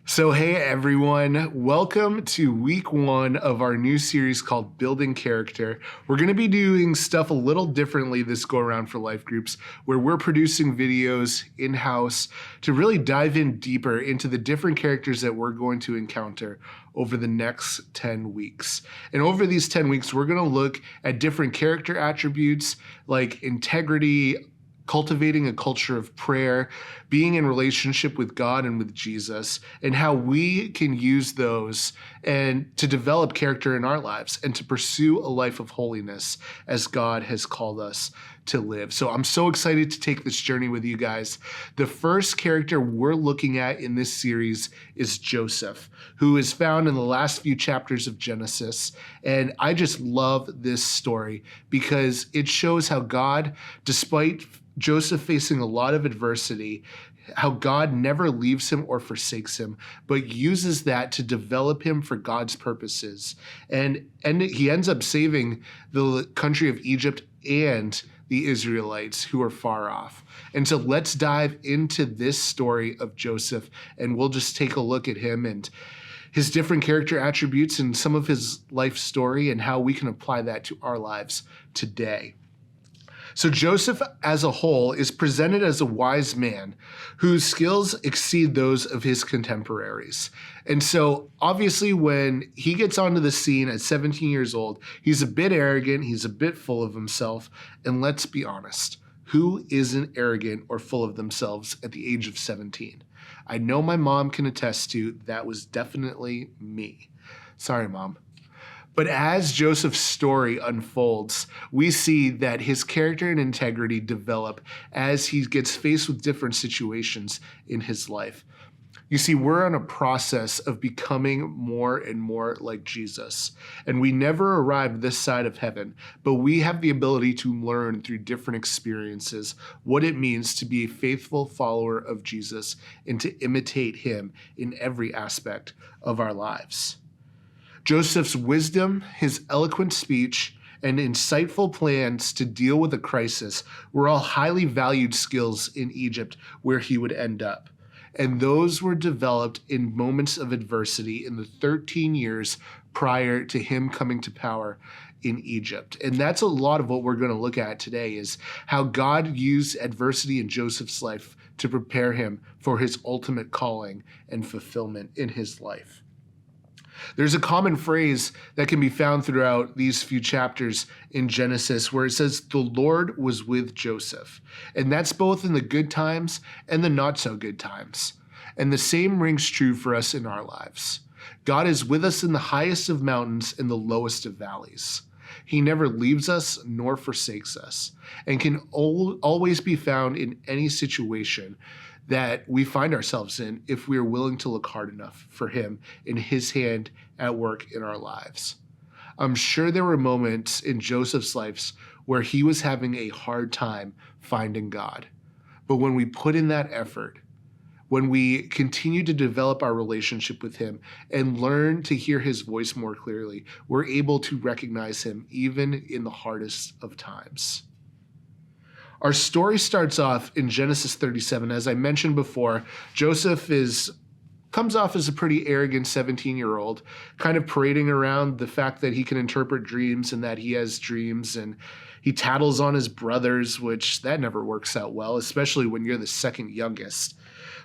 So, hey everyone, welcome to week one of our new series called Building Character. We're going to be doing stuff a little differently this go around for LifeGroups, where we're producing videos in-house to really dive in deeper into the different characters that we're going to encounter over the next 10 weeks. And over these 10 weeks, we're going to look at different character attributes like integrity, cultivating a culture of prayer, being in relationship with God and with Jesus, and how we can use those and to develop character in our lives and to pursue a life of holiness as God has called us to live. So I'm so excited to take this journey with you guys. The first character we're looking at in this series is Joseph, who is found in the last few chapters of Genesis. And I just love this story because it shows how God, despite Joseph facing a lot of adversity, how God never leaves him or forsakes him, but uses that to develop him for God's purposes. And he ends up saving the country of Egypt and the Israelites who are far off. And so let's dive into this story of Joseph, and we'll just take a look at him and his different character attributes and some of his life story and how we can apply that to our lives today. So Joseph as a whole is presented as a wise man whose skills exceed those of his contemporaries. And so obviously when he gets onto the scene at 17 years old, he's a bit arrogant, he's a bit full of himself, and let's be honest, who isn't arrogant or full of themselves at the age of 17? I know my mom can attest to that was definitely me. Sorry, Mom. But as Joseph's story unfolds, we see that his character and integrity develop as he gets faced with different situations in his life. You see, we're on a process of becoming more and more like Jesus. And we never arrive this side of heaven, but we have the ability to learn through different experiences what it means to be a faithful follower of Jesus and to imitate him in every aspect of our lives. Joseph's wisdom, his eloquent speech, and insightful plans to deal with a crisis were all highly valued skills in Egypt where he would end up. And those were developed in moments of adversity in the 13 years prior to him coming to power in Egypt. And that's a lot of what we're going to look at today is how God used adversity in Joseph's life to prepare him for his ultimate calling and fulfillment in his life. There's a common phrase that can be found throughout these few chapters in Genesis where it says, the Lord was with Joseph. And that's both in the good times and the not so good times. And the same rings true for us in our lives. God is with us in the highest of mountains and the lowest of valleys. He never leaves us nor forsakes us and can always be found in any situation that we find ourselves in if we are willing to look hard enough for him and his hand at work in our lives. I'm sure there were moments in Joseph's life where he was having a hard time finding God. But when we put in that effort, when we continue to develop our relationship with him and learn to hear his voice more clearly, we're able to recognize him even in the hardest of times. Our story starts off in Genesis 37. As I mentioned before, Joseph comes off as a pretty arrogant 17-year-old, kind of parading around the fact that he can interpret dreams and that he has dreams, and he tattles on his brothers, which that never works out well, especially when you're the second youngest.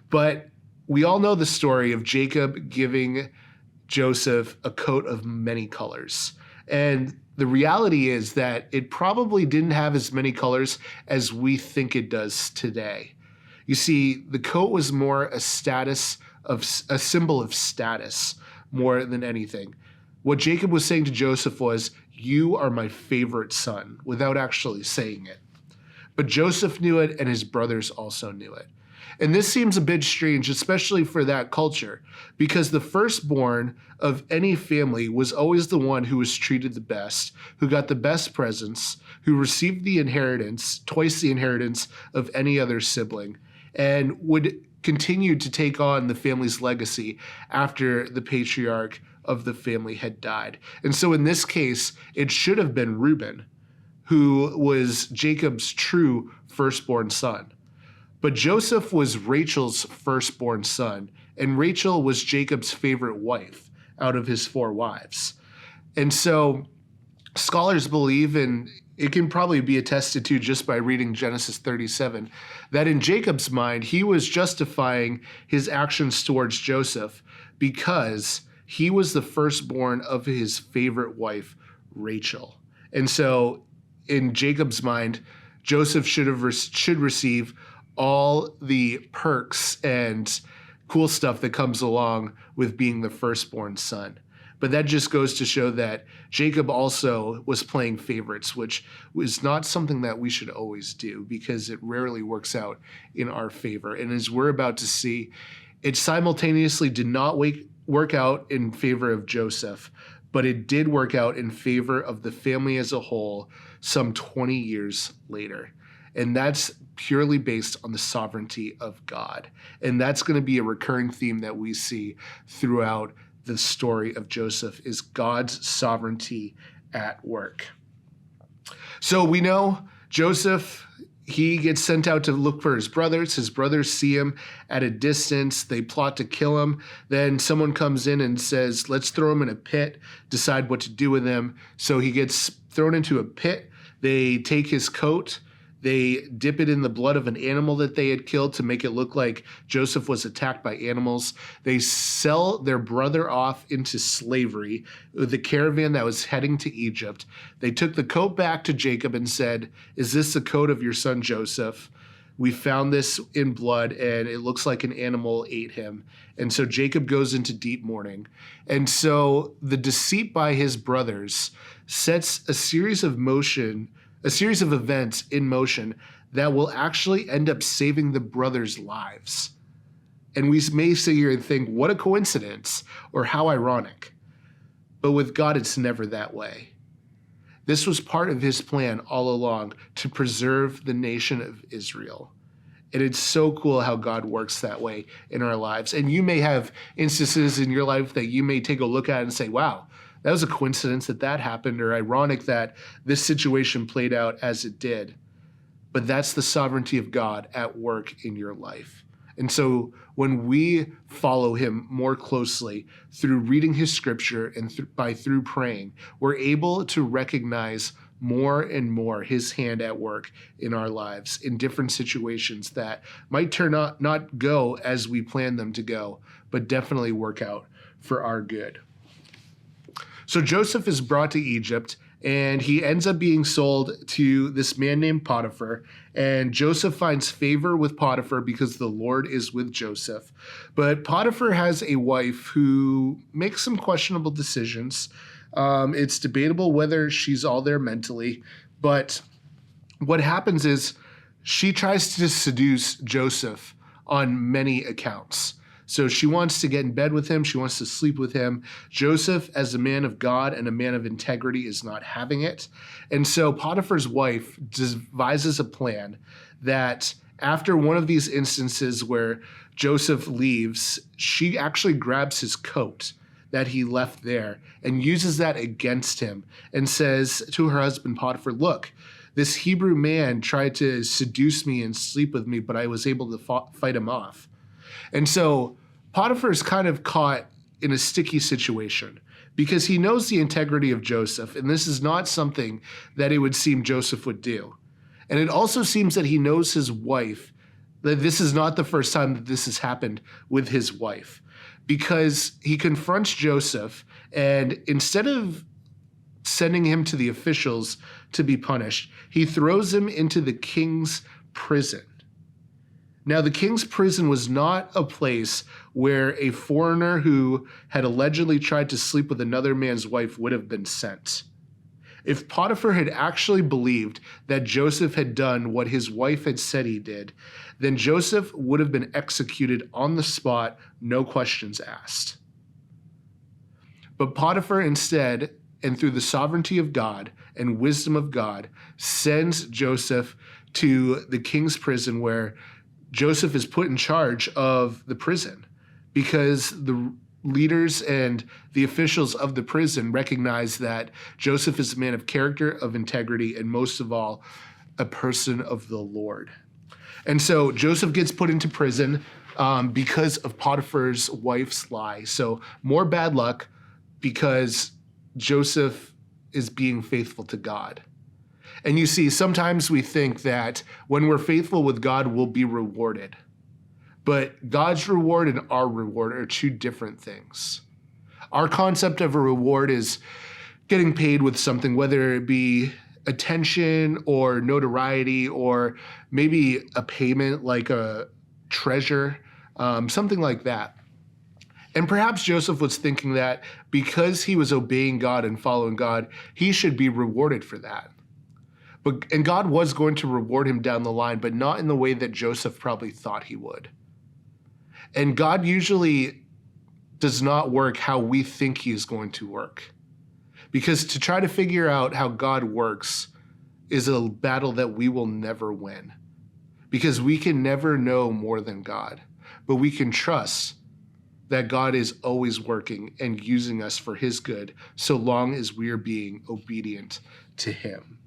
But we all know the story of Jacob giving Joseph a coat of many colors. And the reality is that it probably didn't have as many colors as we think it does today. You see, the coat was more a symbol of status more than anything. What Jacob was saying to Joseph was, "You are my favorite son," without actually saying it. But Joseph knew it, and his brothers also knew it. And this seems a bit strange, especially for that culture, because the firstborn of any family was always the one who was treated the best, who got the best presents, who received the inheritance, twice the inheritance of any other sibling, and would continue to take on the family's legacy after the patriarch of the family had died. And so in this case, it should have been Reuben, who was Jacob's true firstborn son. But Joseph was Rachel's firstborn son And Rachel was Jacob's favorite wife out of his 4 wives. And so scholars believe, and it can probably be attested to just by reading Genesis 37, that in Jacob's mind, he was justifying his actions towards Joseph because he was the firstborn of his favorite wife, Rachel. And so in Jacob's mind, Joseph should receive all the perks and cool stuff that comes along with being the firstborn son. But that just goes to show that Jacob also was playing favorites, which was not something that we should always do because it rarely works out in our favor. And as we're about to see, it simultaneously did not work out in favor of Joseph, but it did work out in favor of the family as a whole some 20 years later. And that's purely based on the sovereignty of God. And that's going to be a recurring theme that we see throughout the story of Joseph, is God's sovereignty at work. So we know Joseph, he gets sent out to look for his brothers. His brothers see him at a distance. They plot to kill him. Then someone comes in and says, let's throw him in a pit, decide what to do with him. So he gets thrown into a pit. They take his coat. They dip it in the blood of an animal that they had killed to make it look like Joseph was attacked by animals. They sell their brother off into slavery with the caravan that was heading to Egypt. They took the coat back to Jacob and said, is this the coat of your son Joseph? We found this in blood and it looks like an animal ate him. And so Jacob goes into deep mourning. And so the deceit by his brothers sets a series of events in motion that will actually end up saving the brothers' lives. And we may sit here and think, what a coincidence, or how ironic. But with God, it's never that way. This was part of his plan all along, to preserve the nation of Israel. And it's so cool how God works that way in our lives. And you may have instances in your life that you may take a look at and say, wow, that was a coincidence that happened, or ironic that this situation played out as it did. But that's the sovereignty of God at work in your life. And so when we follow him more closely through reading his scripture and through praying, we're able to recognize more and more his hand at work in our lives in different situations that might turn out not go as we plan them to go, but definitely work out for our good. So Joseph is brought to Egypt, and he ends up being sold to this man named Potiphar. And Joseph finds favor with Potiphar because the Lord is with Joseph. But Potiphar has a wife who makes some questionable decisions. It's debatable whether she's all there mentally. But what happens is she tries to seduce Joseph on many accounts. So she wants to get in bed with him. She wants to sleep with him. Joseph, as a man of God and a man of integrity, is not having it. And so Potiphar's wife devises a plan that after one of these instances where Joseph leaves, she actually grabs his coat that he left there and uses that against him and says to her husband Potiphar, look, this Hebrew man tried to seduce me and sleep with me, but I was able to fight him off. And so Potiphar is kind of caught in a sticky situation because he knows the integrity of Joseph, and this is not something that it would seem Joseph would do. And it also seems that he knows his wife, that this is not the first time that this has happened with his wife, because he confronts Joseph, and instead of sending him to the officials to be punished, he throws him into the king's prison. Now, the king's prison was not a place where a foreigner who had allegedly tried to sleep with another man's wife would have been sent. If Potiphar had actually believed that Joseph had done what his wife had said he did, then Joseph would have been executed on the spot, no questions asked. But Potiphar instead, and through the sovereignty of God and wisdom of God, sends Joseph to the king's prison, where Joseph is put in charge of the prison because the leaders and the officials of the prison recognize that Joseph is a man of character, of integrity, and most of all, a person of the Lord. And so Joseph gets put into prison. because of Potiphar's wife's lie. So more bad luck because Joseph is being faithful to God. And you see, sometimes we think that when we're faithful with God, we'll be rewarded. But God's reward and our reward are two different things. Our concept of a reward is getting paid with something, whether it be attention or notoriety or maybe a payment like a treasure, something like that. And perhaps Joseph was thinking that because he was obeying God and following God, he should be rewarded for that. And God was going to reward him down the line, but not in the way that Joseph probably thought he would. And God usually does not work how we think he is going to work. Because to try to figure out how God works is a battle that we will never win. Because we can never know more than God. But we can trust that God is always working and using us for his good, so long as we are being obedient to him.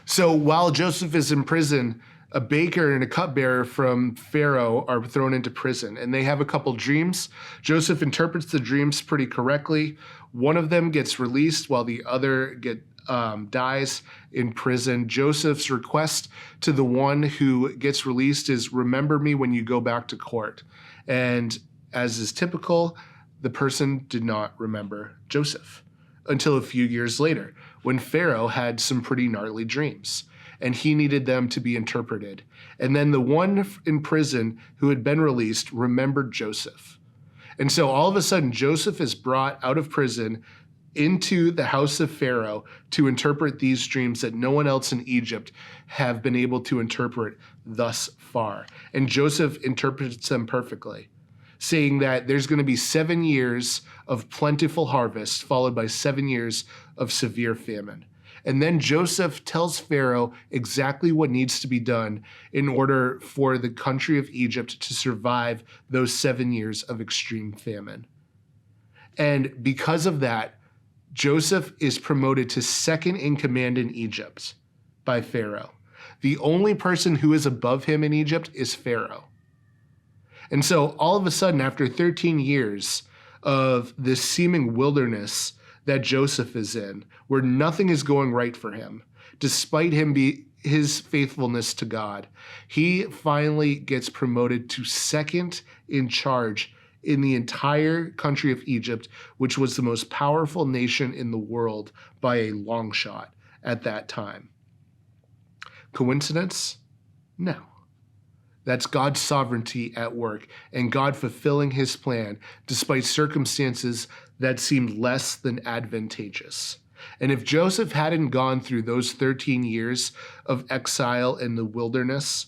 So while Joseph is in prison, a baker and a cupbearer from Pharaoh are thrown into prison, and they have a couple dreams. Joseph interprets the dreams pretty correctly. One of them gets released while the other dies in prison. Joseph's request to the one who gets released is, "Remember me when you go back to court." And as is typical, the person did not remember Joseph until a few years later, when Pharaoh had some pretty gnarly dreams, and he needed them to be interpreted. And then the one in prison who had been released remembered Joseph. And so all of a sudden, Joseph is brought out of prison into the house of Pharaoh to interpret these dreams that no one else in Egypt have been able to interpret thus far. And Joseph interprets them perfectly, saying that there's going to be 7 years of plentiful harvest, followed by 7 years of severe famine. And then Joseph tells Pharaoh exactly what needs to be done in order for the country of Egypt to survive those 7 years of extreme famine. And because of that, Joseph is promoted to second in command in Egypt by Pharaoh. The only person who is above him in Egypt is Pharaoh. And so all of a sudden, after 13 years of this seeming wilderness that Joseph is in, where nothing is going right for him, despite his faithfulness to God, he finally gets promoted to second in charge in the entire country of Egypt, which was the most powerful nation in the world by a long shot at that time. Coincidence? No. That's God's sovereignty at work and God fulfilling his plan despite circumstances that seemed less than advantageous. And if Joseph hadn't gone through those 13 years of exile in the wilderness,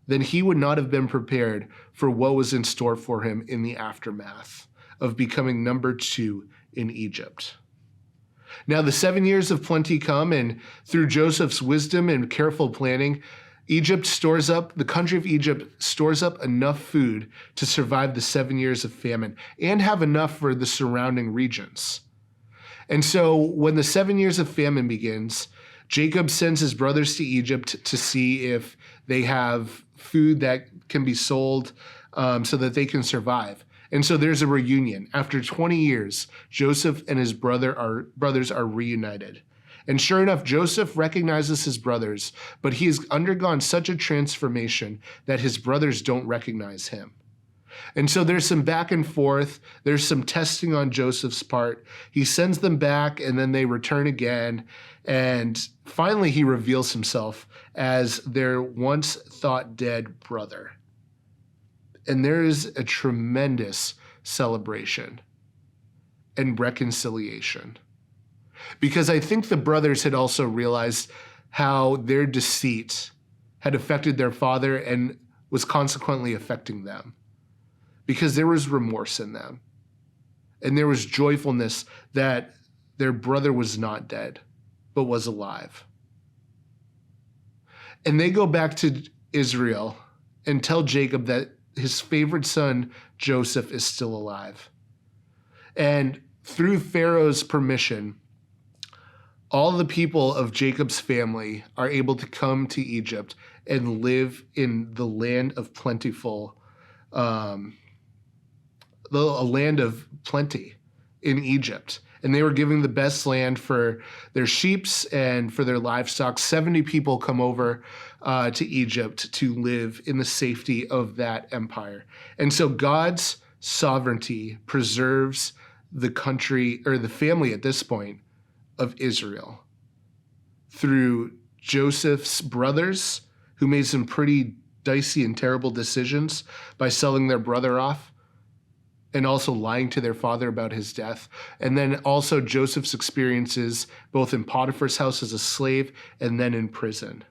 then he would not have been prepared for what was in store for him in the aftermath of becoming number 2 in Egypt. Now the 7 years of plenty come, and through Joseph's wisdom and careful planning, the country of Egypt stores up enough food to survive the 7 years of famine and have enough for the surrounding regions. And so when the 7 years of famine begins, Jacob sends his brothers to Egypt to see if they have food that can be sold so that they can survive. And so there's a reunion. After 20 years, Joseph and his brothers are reunited. And sure enough, Joseph recognizes his brothers, but he has undergone such a transformation that his brothers don't recognize him. And so there's some back and forth. There's some testing on Joseph's part. He sends them back, and then they return again. And finally, he reveals himself as their once thought dead brother. And there is a tremendous celebration and reconciliation. Because I think the brothers had also realized how their deceit had affected their father and was consequently affecting them. Because there was remorse in them. And there was joyfulness that their brother was not dead, but was alive. And they go back to Israel and tell Jacob that his favorite son, Joseph, is still alive. And through Pharaoh's permission, all the people of Jacob's family are able to come to Egypt and live in the land of plentiful, a land of plenty in Egypt. And they were giving the best land for their sheep and for their livestock. 70 people come over to Egypt to live in the safety of that empire. And so God's sovereignty preserves the country, or the family at this point, of Israel through Joseph's brothers, who made some pretty dicey and terrible decisions by selling their brother off and also lying to their father about his death. And then also Joseph's experiences both in Potiphar's house as a slave and then in prison.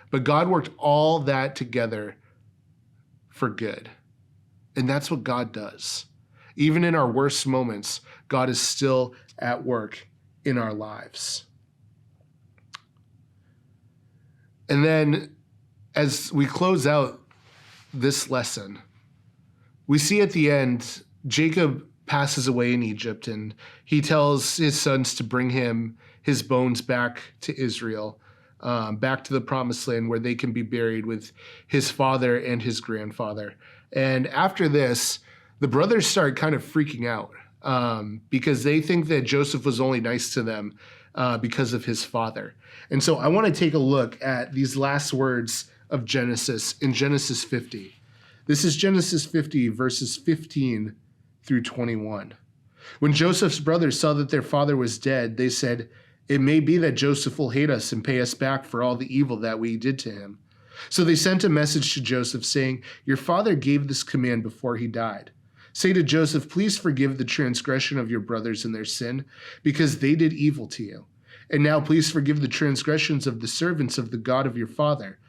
But God worked all that together for good. And that's what God does. Even in our worst moments, God is still at work in our lives. And then as we close out this lesson, we see at the end, Jacob passes away in Egypt, and he tells his sons to bring him his bones back to Israel, back to the promised land where they can be buried with his father and his grandfather. And after this, the brothers start kind of freaking out because they think that Joseph was only nice to them because of his father. And so I want to take a look at these last words of Genesis in Genesis 50. This is Genesis 50, verses 15 through 21. When Joseph's brothers saw that their father was dead, they said, "It may be that Joseph will hate us and pay us back for all the evil that we did to him." So they sent a message to Joseph saying, "Your father gave this command before he died. Say to Joseph, please forgive the transgression of your brothers and their sin, because they did evil to you. And now please forgive the transgressions of the servants of the God of your father."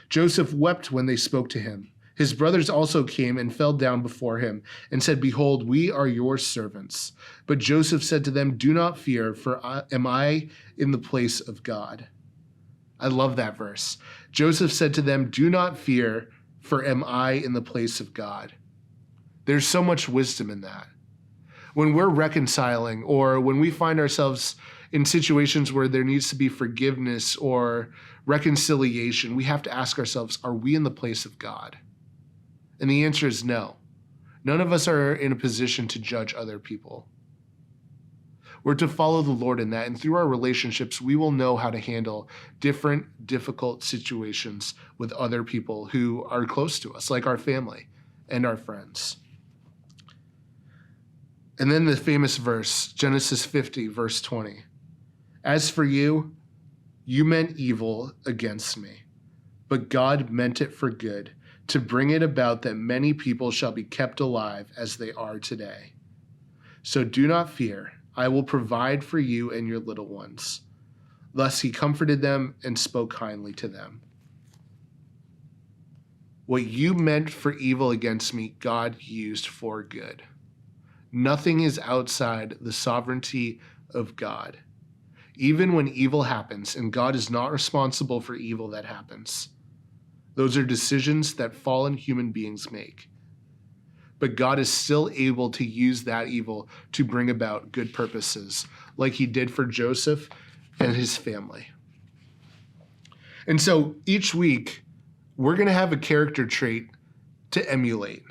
Joseph wept when they spoke to him. His brothers also came and fell down before him and said, "Behold, we are your servants." But Joseph said to them, "Do not fear, for am I in the place of God?" I love that verse. Joseph said to them, "Do not fear, for am I in the place of God?" There's so much wisdom in that. When we're reconciling, or when we find ourselves in situations where there needs to be forgiveness or reconciliation, we have to ask ourselves, are we in the place of God? And the answer is no. None of us are in a position to judge other people. We're to follow the Lord in that, and through our relationships, we will know how to handle different difficult situations with other people who are close to us, like our family and our friends. And then the famous verse, Genesis 50, verse 20. "As for you, you meant evil against me, but God meant it for good, to bring it about that many people shall be kept alive as they are today. So do not fear, I will provide for you and your little ones." Thus he comforted them and spoke kindly to them. What you meant for evil against me, God used for good. Nothing is outside the sovereignty of God. Even when evil happens, and God is not responsible for evil that happens, those are decisions that fallen human beings make. But God is still able to use that evil to bring about good purposes, like he did for Joseph and his family. And so each week, we're going to have a character trait to emulate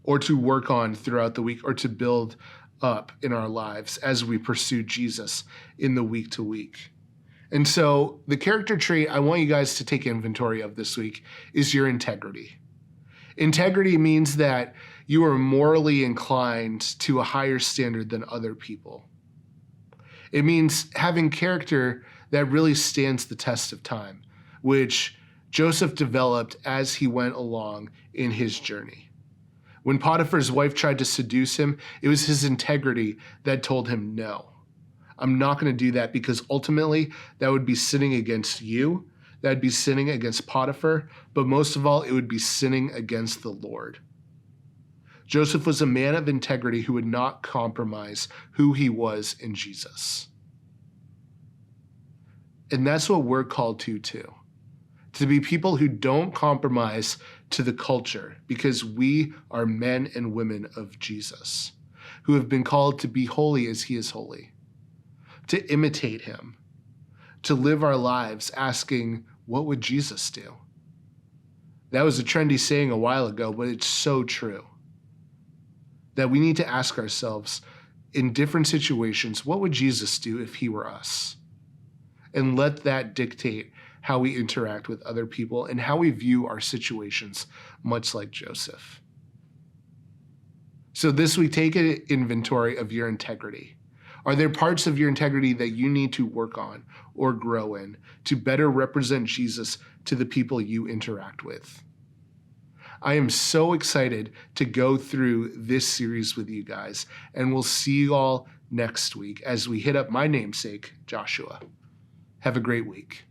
or to work on throughout the week, or to build up in our lives as we pursue Jesus in the week to week. And so the character trait I want you guys to take inventory of this week is your integrity. Integrity means that you are morally inclined to a higher standard than other people. It means having character that really stands the test of time, which Joseph developed as he went along in his journey. When Potiphar's wife tried to seduce him, it was his integrity that told him, no, I'm not going to do that, because ultimately that would be sinning against you, that would be sinning against Potiphar, but most of all, it would be sinning against the Lord. Joseph was a man of integrity who would not compromise who he was in Jesus. And that's what we're called to too. To be people who don't compromise to the culture, because we are men and women of Jesus, who have been called to be holy as he is holy, to imitate him, to live our lives asking, what would Jesus do? That was a trendy saying a while ago, but it's so true. That we need to ask ourselves, in different situations, what would Jesus do if he were us? And let that dictate how we interact with other people and how we view our situations, much like Joseph. So this week, take an inventory of your integrity. Are there parts of your integrity that you need to work on or grow in to better represent Jesus to the people you interact with? I am so excited to go through this series with you guys, and we'll see you all next week as we hit up my namesake, Joshua. Have a great week.